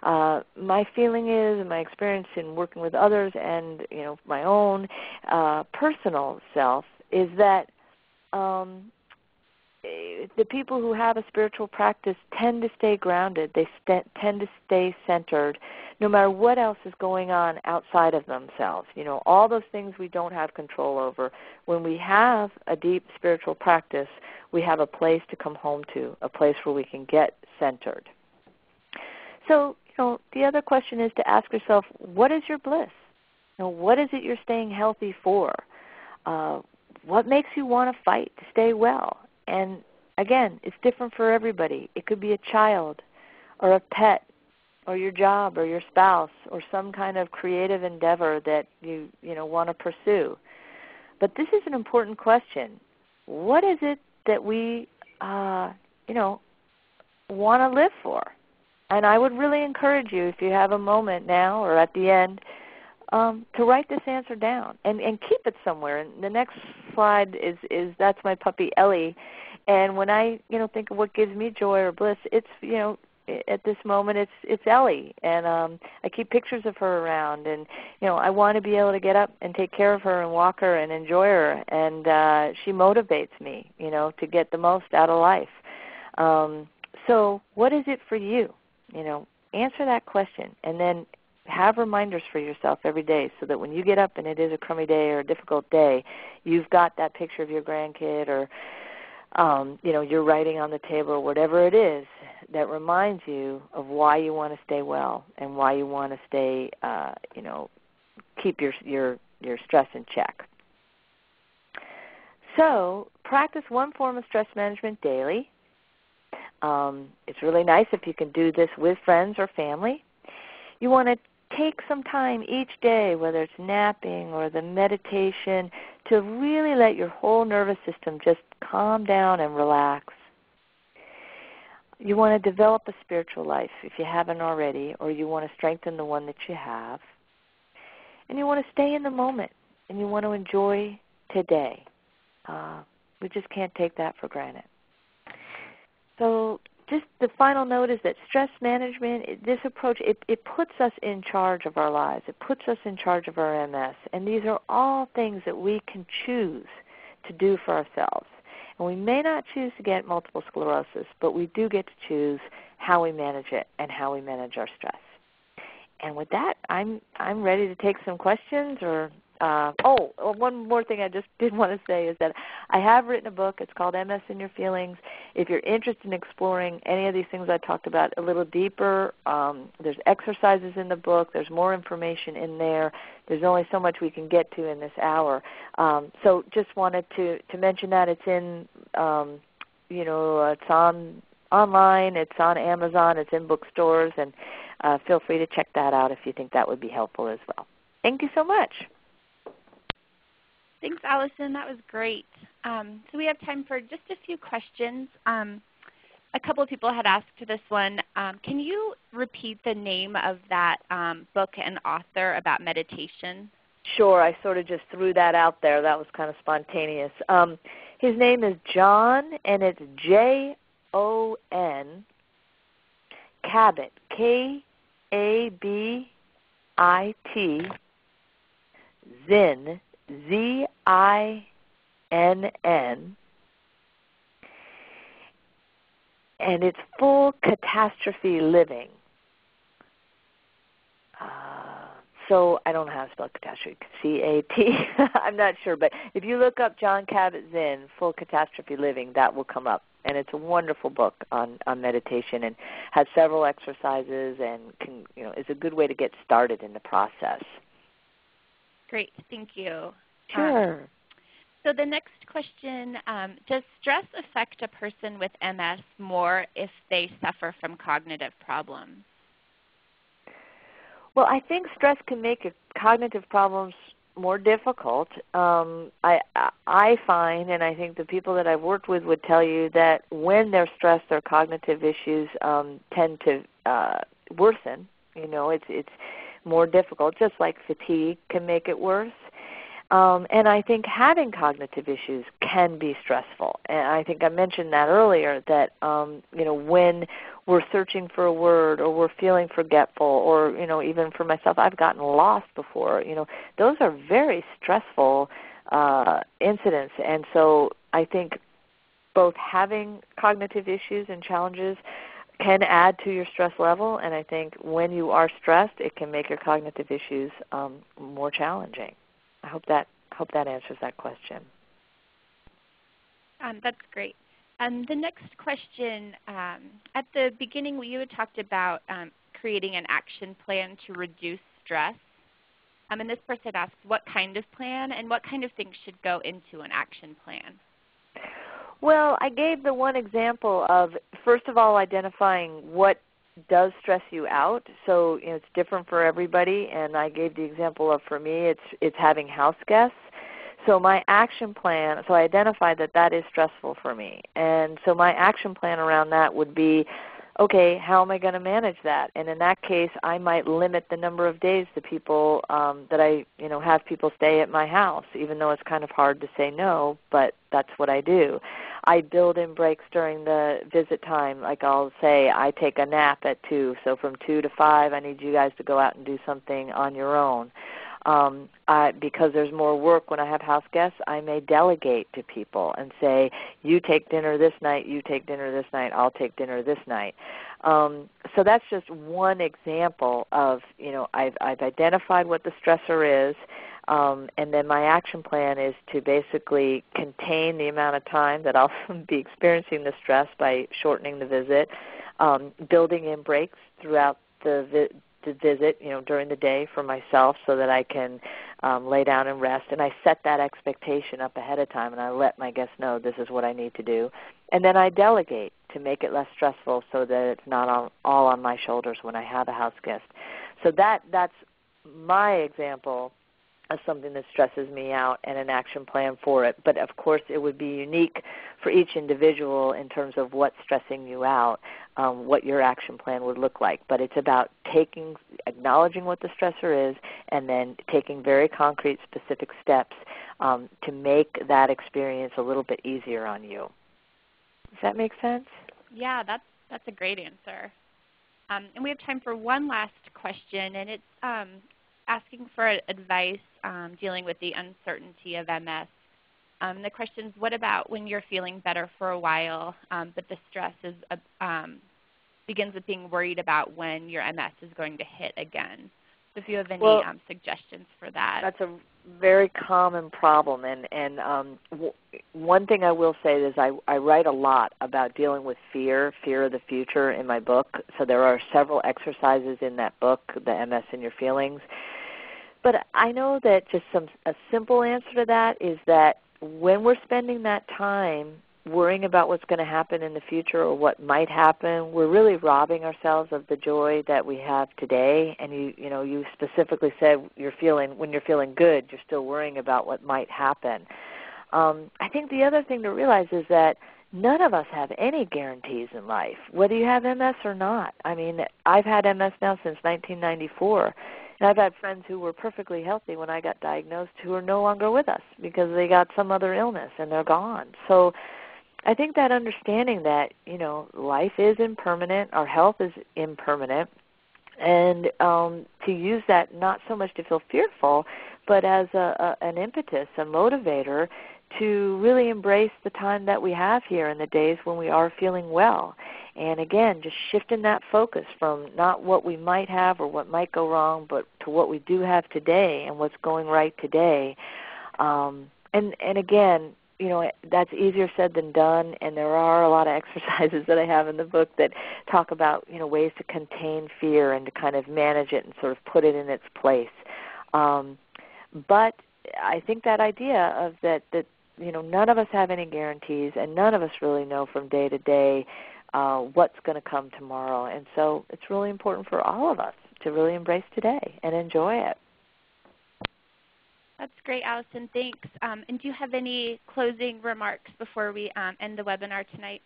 Speaker 2: My feeling is, and my experience in working with others and, you know, my own personal self is that the people who have a spiritual practice tend to stay grounded. They tend to stay centered no matter what else is going on outside of themselves. You know, all those things we don't have control over. When we have a deep spiritual practice, we have a place to come home to, a place where we can get centered. So, you know, the other question is to ask yourself, what is your bliss? You know, what is it you're staying healthy for? What makes you want to fight to stay well? And again, it's different for everybody. It could be a child or a pet or your job or your spouse or some kind of creative endeavor that you want to pursue. But this is an important question. What is it that we, want to live for? And I would really encourage you, if you have a moment now or at the end, to write this answer down and keep it somewhere. And the next slide is that's my puppy Ellie. And when I think of what gives me joy or bliss, it's at this moment it's Ellie. And I keep pictures of her around, and I want to be able to get up and take care of her and walk her and enjoy her. And she motivates me, to get the most out of life. So what is it for you? Answer that question, and then have reminders for yourself every day so that when you get up and it is a crummy day or a difficult day, you've got that picture of your grandkid or, you're writing on the table or whatever it is that reminds you of why you want to stay well and why you want to stay, keep your stress in check. So practice one form of stress management daily. It's really nice if you can do this with friends or family. You want to take some time each day, whether it's napping or the meditation, to really let your whole nervous system just calm down and relax. You want to develop a spiritual life if you haven't already, or you want to strengthen the one that you have. And you want to stay in the moment, and you want to enjoy today. We just can't take that for granted. So just the final note is that stress management, this approach, it puts us in charge of our lives. It puts us in charge of our MS. And these are all things that we can choose to do for ourselves. And we may not choose to get multiple sclerosis, but we do get to choose how we manage it and how we manage our stress. And with that, I'm ready to take some questions or one more thing I just did want to say is that I have written a book. It's called MS in Your Feelings. If you're interested in exploring any of these things I talked about a little deeper, there's exercises in the book. There's more information in there. There's only so much we can get to in this hour. So just wanted to mention that it's in, it's online. It's on Amazon. It's in bookstores. And feel free to check that out if you think that would be helpful as well. Thank you so much.
Speaker 1: Thanks, Allison. That was great. So we have time for just a few questions. A couple of people had asked this one. Can you repeat the name of that book and author about meditation?
Speaker 2: Sure. I sort of just threw that out there. That was kind of spontaneous. His name is John, and it's Jon Kabat, Kabit, Zinn, Zinn, and it's Full Catastrophe Living. So I don't know how to spell catastrophe, C-A-T, I'm not sure. But if you look up John Kabat-Zinn, Full Catastrophe Living, that will come up. And it's a wonderful book on meditation and has several exercises and is a good way to get started in the process.
Speaker 1: Great, thank you.
Speaker 2: Sure.
Speaker 1: So the next question, does stress affect a person with MS more if they suffer from cognitive problems?
Speaker 2: Well, I think stress can make cognitive problems more difficult. I find, and I think the people that I've worked with would tell you, that when they're stressed, their cognitive issues tend to worsen. It's more difficult, just like fatigue can make it worse. And I think having cognitive issues can be stressful. And I think I mentioned that earlier, that when we're searching for a word or we're feeling forgetful, or even for myself, I've gotten lost before. Those are very stressful incidents. And so I think both having cognitive issues and challenges can add to your stress level, and I think when you are stressed, it can make your cognitive issues more challenging. I hope that answers that question.
Speaker 1: That's great. The next question, at the beginning you had talked about creating an action plan to reduce stress. And this person asked what kind of plan and what kind of things should go into an action plan.
Speaker 2: Well, I gave the one example of, first of all, identifying what does stress you out. So it's different for everybody, and I gave the example of, for me, it's having house guests. So my action plan, so I identified that is stressful for me. And so my action plan around that would be, okay, how am I going to manage that? And in that case, I might limit the number of days the people that I have people stay at my house, even though it's kind of hard to say no, but that's what I do. I build in breaks during the visit time. Like I'll say I take a nap at 2, so from 2 to 5 I need you guys to go out and do something on your own. Because there's more work when I have house guests, I may delegate to people and say, you take dinner this night, you take dinner this night, I'll take dinner this night. So that's just one example of, I've identified what the stressor is, and then my action plan is to basically contain the amount of time that I'll be experiencing the stress by shortening the visit, building in breaks throughout the visit, during the day for myself so that I can lay down and rest. And I set that expectation up ahead of time, and I let my guests know this is what I need to do. And then I delegate to make it less stressful so that it's not all on my shoulders when I have a house guest. So that's my example of something that stresses me out and an action plan for it. But of course it would be unique for each individual in terms of what's stressing you out, what your action plan would look like. But it's about acknowledging what the stressor is and then taking very concrete, specific steps to make that experience a little bit easier on you. Does that make sense?
Speaker 1: Yeah, that's a great answer. And we have time for one last question, and it's asking for advice dealing with the uncertainty of MS. The question is, what about when you're feeling better for a while, but the stress is begins with being worried about when your MS is going to hit again? So if you have any suggestions for that.
Speaker 2: That's a very common problem. And one thing I will say is I write a lot about dealing with fear of the future in my book. So there are several exercises in that book, the MS and Your Feelings. But I know that just a simple answer to that is that when we're spending that time worrying about what's going to happen in the future or what might happen, we're really robbing ourselves of the joy that we have today. And you specifically said when you're feeling good, you're still worrying about what might happen. I think the other thing to realize is that none of us have any guarantees in life, whether you have MS or not. I mean, I've had MS now since 1994. And I've had friends who were perfectly healthy when I got diagnosed who are no longer with us because they got some other illness and they're gone. So I think that understanding that, life is impermanent, our health is impermanent, and to use that not so much to feel fearful, but as an impetus, a motivator to really embrace the time that we have here in the days when we are feeling well. And again, just shifting that focus from not what we might have or what might go wrong, but to what we do have today and what's going right today. And again, that's easier said than done, and there are a lot of exercises that I have in the book that talk about, ways to contain fear and to kind of manage it and sort of put it in its place. But I think that idea of that none of us have any guarantees, and none of us really know from day to day what's going to come tomorrow. And so it's really important for all of us to really embrace today and enjoy it.
Speaker 1: That's great, Allison. Thanks. And do you have any closing remarks before we end the webinar tonight?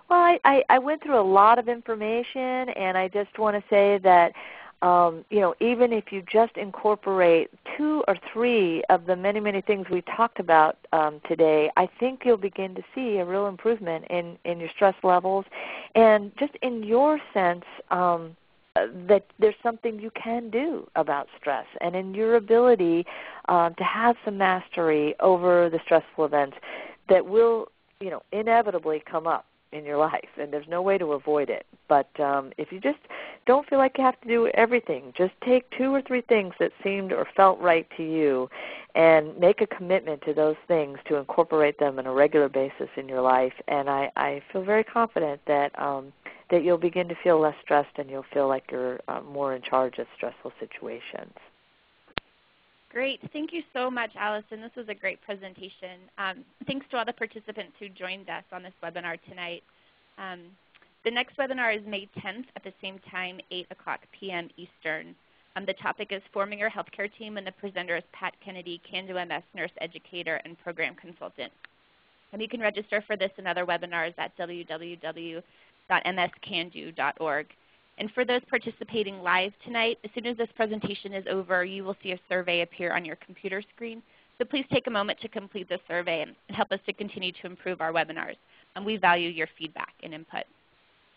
Speaker 2: Well, I went through a lot of information, and I just want to say that even if you just incorporate 2 or 3 of the many, many things we talked about today, I think you'll begin to see a real improvement in your stress levels and just in your sense that there's something you can do about stress, and in your ability to have some mastery over the stressful events that will, inevitably come up in your life, and there's no way to avoid it. But if you just don't feel like you have to do everything, just take 2 or 3 things that seemed or felt right to you and make a commitment to those things to incorporate them on a regular basis in your life. And I feel very confident that that you'll begin to feel less stressed and you'll feel like you're more in charge of stressful situations.
Speaker 1: Great. Thank you so much, Allison. This was a great presentation. Thanks to all the participants who joined us on this webinar tonight. The next webinar is May 10th at the same time, 8 o'clock p.m. Eastern. The topic is Forming Your Healthcare Team, and the presenter is Pat Kennedy, CanDo MS nurse educator and program consultant. And you can register for this and other webinars at www.mscando.org. And for those participating live tonight, as soon as this presentation is over, you will see a survey appear on your computer screen. So please take a moment to complete the survey and help us to continue to improve our webinars. We value your feedback and input.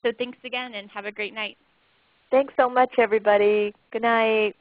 Speaker 1: So thanks again, and have a great night.
Speaker 2: Thanks so much, everybody. Good night.